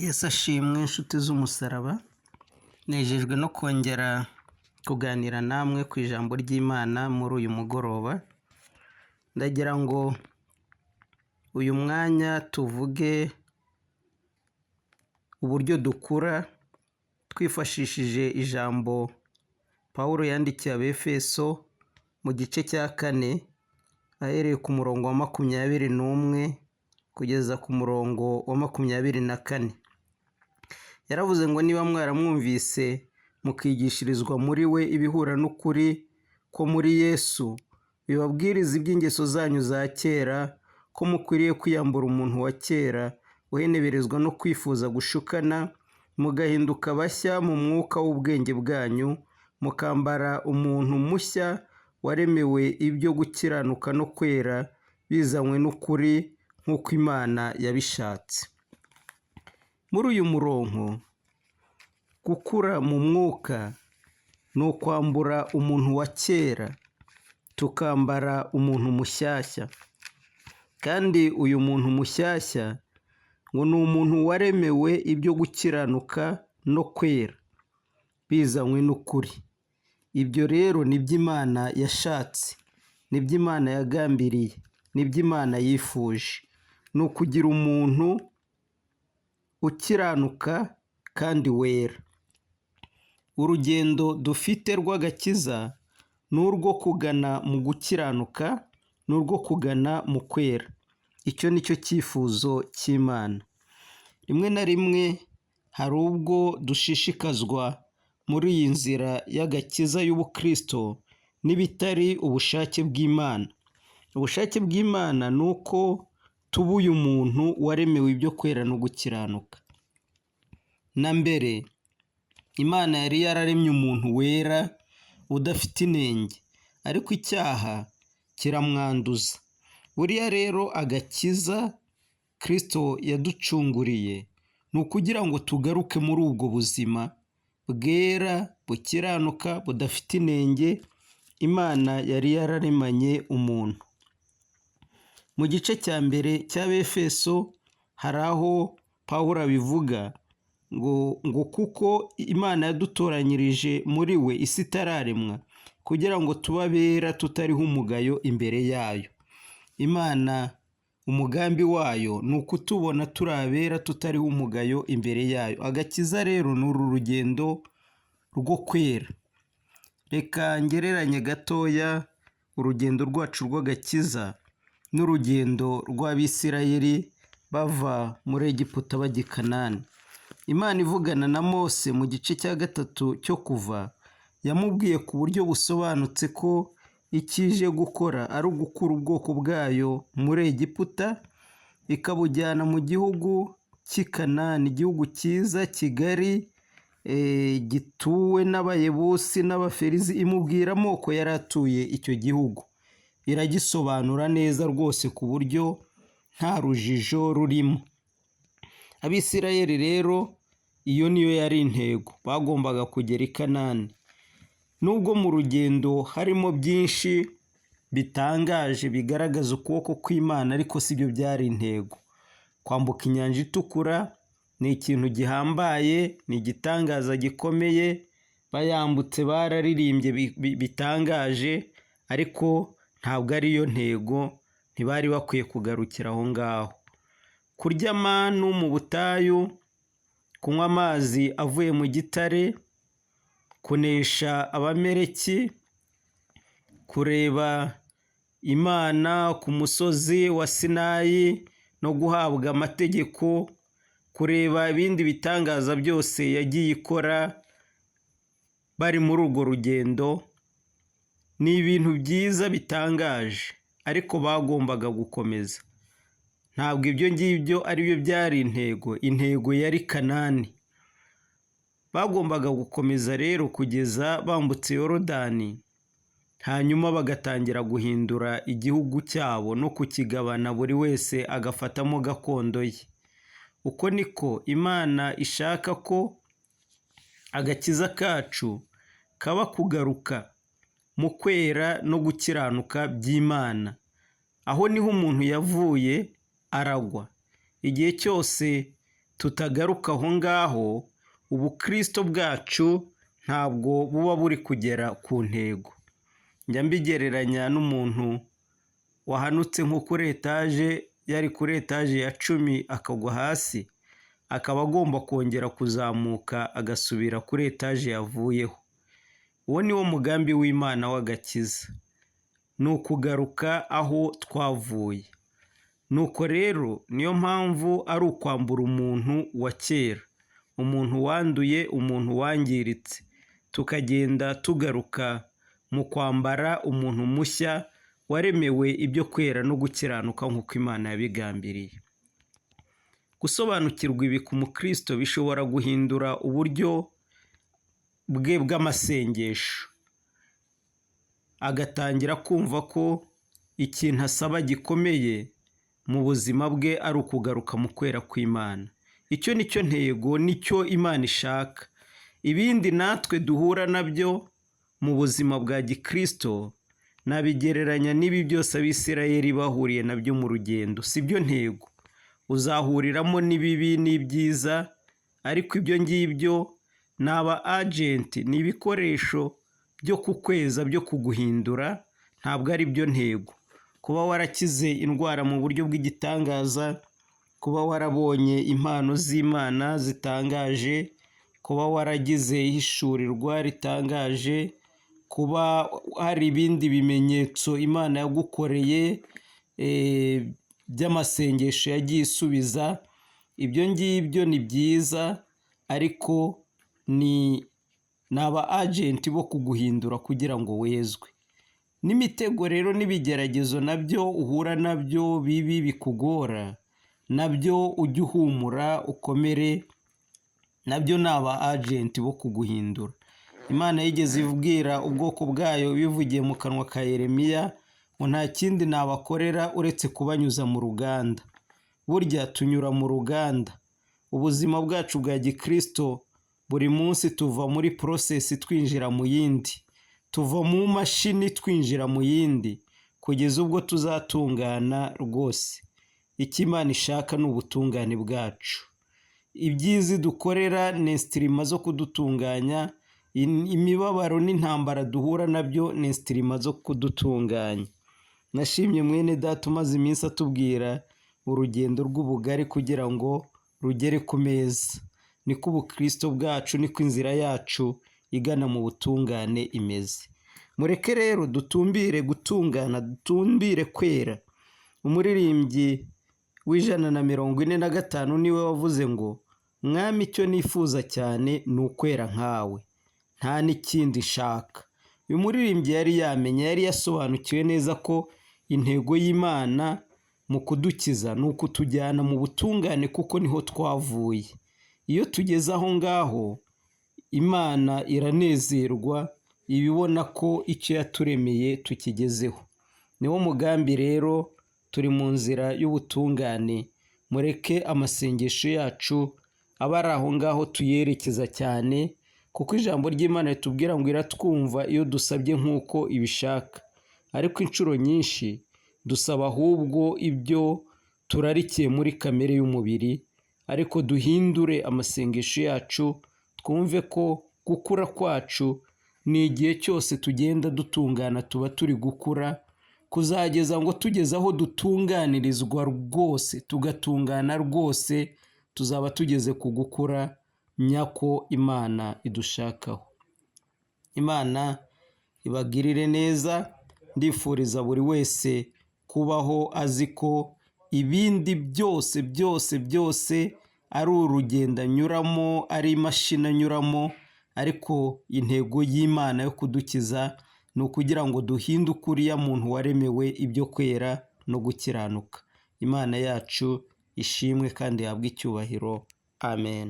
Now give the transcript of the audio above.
Yesu ashimwe inshuti z'umusaraba, nejejwe no kongera kuganira namwe ku ijambo ry'Imana muri uyu mugoroba. Ndagira ngo uyu mwanya tuvuge uburyo dukura twifashishije ijambo Pawulo yandikiye Abefeso mu gice cya 4 ahereye ku murongo wa 21 kugeza ku murongo wa 24. Yaravuze ngo niba mwaramwumvise mukigishirizwa muri we ibihura n'ukuri ko muri Yesu, bibabwiriza iby'ingeso zanyu za kera, ko mukwiriye kwiyambura umuntu wa kera uheneberezwa no kwifuza gushukana, mugahinduka bashya mu mwuka w'ubwenge bwanyu, mukambara umuntu mushya waremewe ibyo gukiranuka no kwera, bizanywe n'ukuri nk'uko Imana yabishatse. Muri uyu murongo, gukura mu mwuka ni ukwambura umuntu wa kera tukambara umuntu mushyashya, kandi uyu muntu mushyashya ngo ni umuntu waremewe ibyo gukiranuka no kwera, bizanywe n'ukuri. Ibyo rero nibyo Imana yashatse, nibyo Imana yagambiriye, nibyo Imana yifuje, ni ukugira umuntu ukiranuka kandi wera. Urugendo dufite rw'agakiza ni urwo kugana mu gukiranuka, ni urwo kugana mu kwera. Icyo ni cyo cyifuzo cy'Imana. Rimwe na rimwe hari ubwo dushishikazwa muri iyi nzira y'agakiza y'ubukristo n'ibitari ubushake bw'Imana. Ubushake bw'Imana ni uko tuba uyu muntu waremewe ibyo kwera no gukiranuka. Na mbere Imana yari yararemye umuntu wera udafite inenge, ariko icyaha kiramwanduza. Buriya rero agakiza Kristo yaducunguriye ni ukugira ngo tugaruke muri ubwo buzima bwera, bukiranuka, budafite inenge Imana yari yararemanye umuntu. Mu gice cya mbere cy'Abefeso hari aho Pawulo abivuga ngo kuko Imana yadutoranyirije muri we isi itararemwa, kugira ngo tuba abera tutariho umugayo imbere yayo. Imana umugambi wayo ni ukutubona turi abera tutariho umugayo imbere yayo. Agakiza rero ni uru rugendo rwo kwera. Reka ngereranye gatoya urugendo rwacu rw'agakiza n'urugendo rw'Abisirayeli bava muri Egiputa bajya i Kanani. Imana ivugana na Mose mu gice cya 3 cyo Kuva, yamubwiye ku buryo busobanutse ko ikije gukora ari ugukura ubwoko bwayo muri Egiputa ikabujyana mu gihugu cy'i Kanani, igihugu cyiza kigari gituwe n'Abayebusi n'Abaferizi. Imubwira amoko yari atuye icyo gihugu, iragisobanura neza rwose ku buryo nta rujijo rurimo. Abisirayeli rero iyo niyo yari intego, bagombaga kugera i Kanani. Nubwo mu rugendo harimo byinshi bitangaje bigaragaza ukuboko kw'Imana, ariko si byo byari intego. Kwambuka inyanja itukura ni ikintu gihambaye, ni igitangaza gikomeye. Bayambutse bararirimbye bitangaje, ariko ntabwo ariyo ntego, ntibari bakwiye kugarukira aho ngaho. Kurya manu mu butayu, kunywa amazi avuye mu gitare, kunesha Abameleki, kureba Imana ku musozi wa Sinayi no guhabwa amategeko, kureba ibindi bitangaza byose yagiye ikora bari muri urwo rugendo, ni ibintu byiza bitangaje, ariko bagombaga gukomeza. Ntabwo ibyo ngibyo ari byo byari intego. Intego yari Kanani. Bagombaga gukomeza rero kugeza bambutse Yorodani, hanyuma bagatangira guhindura igihugu cyabo no kukigabana, buri wese agafatamo gakondo ye. Uko niko Imana ishaka ko agakiza kacu kaba kugaruka mu kwera no gukiranuka by'Imana. Aho niho umuntu yavuye aragwa. Igihe cyose tutagaruka aho ngaho, ubukristo bwacu ntabwo buba buri kugera ku ntego. Njya mbigereranya n'umuntu wahanutse nko kuri etaje, yari kuri etaje ya 10 akagwa hasi, akaba agomba kongera kuzamuka agasubira kuri etaje yavuyeho. Uwo ni wo mugambi w'Imana w'agakiza, ni ukugaruka aho twavuye. Nuko rero niyo mpamvu ari ukwambura umuntu wa kera, umuntu wanduye, umuntu wangiritse, tukagenda tugaruka mu kwambara umuntu mushya waremewe ibyo kwera no gukiranuka nk'uko Imana yabigambiriye. Gusobanukirwa ibi ku mukristo bishobora guhindura uburyo bwe bw'amasengesho, agatangira kumva ko ikintu asaba gikomeye mu buzima bwe ari ukugaruka mu kwera kw'Imana. Icyo ni cyo ntego, nicyo Imana ishaka. Ibindi natwe duhura nabyo mu buzima bwa gikristo nabigereranya n'ibi byose Abisirayeli bahuriye nabyo mu rugendo. Si byo ntego, uzahuriramo n'ibibi n'ibyiza, ariko ibyo ngibyo ni aba agenti, ni ibikoresho byo kukweza, byo kuguhindura, ntabwo ari byo ntego. Kuba warakize indwara mu buryo bw'igitangaza, kuba warabonye impano z'Imana zitangaje, kuba waragize ihishurirwa ritangaje, kuba hari ibindi bimenyetso Imana yagukoreye by'amasengesho yagiye isubiza, ibyo ngibyo ni byiza, ariko ni aba agenti bo kuguhindura kugira ngo wezwe. N'imitego rero n'ibigeragezo nabyo uhura nabyo bibi bikugora, nabyo ujye uhumura ukomere, nabyo ni aba agenti bo kuguhindura. Imana yigeze ibwira ubwoko bwayo bivugiye mu kanwa ka Yeremiya ngo nta kindi nabakorera uretse kubanyuza mu ruganda. Burya tunyura mu ruganda. Ubuzima bwacu bwa gikristo buri munsi tuva muri process twinjira mu yindi, tuva mu mashini twinjira mu yindi, kugeza ubwo tuzatungana rwose. Icyo Imana ishaka ni ubutungane bwacu. Ibyiza dukorera ni insitirima zo kudutunganya, imibabaro n'intambara duhura nabyo ni insitirima zo kudutunganya. Nashimye mwene data umaze iminsi atubwira urugendo rw'ubugari kugira ngo rugere ku meza. Niko ubukristo bwacu, niko inzira yacu igana mu butungane imeze. Mureke rero dutumbire gutungana, dutumbire kwera. Umuririmbyi w'145 niwe wavuze ngo, Mwami icyo nifuza cyane ni ukwera nkawe, nta n'ikindi nshaka. Uyu muririmbyi yari yamenye, yari yasobanukiwe neza ko intego y'Imana mu kudukiza ni ukutujyana mu butungane, kuko niho twavuye. Iyo tugeze aho ngaho, Imana iranezerwa, ibibona ko icyo yaturemeye tukigezeho. Niwo mugambi rero, turi mu nzira y'ubutungane. Mureke amasengesho yacu aba ari aho ngaho tuyerekeza cyane, kuko ijambo ry'Imana ritubwira ngo iratwumva iyo dusabye nk'uko ibishaka. Ariko inshuro nyinshi dusaba ahubwo ibyo turarikiye muri kamere y'umubiri, ariko duhindure amasengesho yacu, twumve ko gukura kwacu ni igihe cyose tugenda dutungana, tuba turi gukura, kuzageza ngo tugeze aho dutunganirizwa rwose, tugatungana rwose, tuzaba tugeze ku gukura nyako Imana idushakaho. Imana ibagirire neza. Ndifuriza buri wese kubaho azi ko ibindi byose ari urugendo anyuramo, ari imashini anyuramo, ariko intego y'Imana yo kudukiza ni ukugira ngo duhinduke uriya muntu waremewe ibyo kwera no gukiranuka. Imana yacu ishimwe kandi ihabwe icyubahiro. Amen.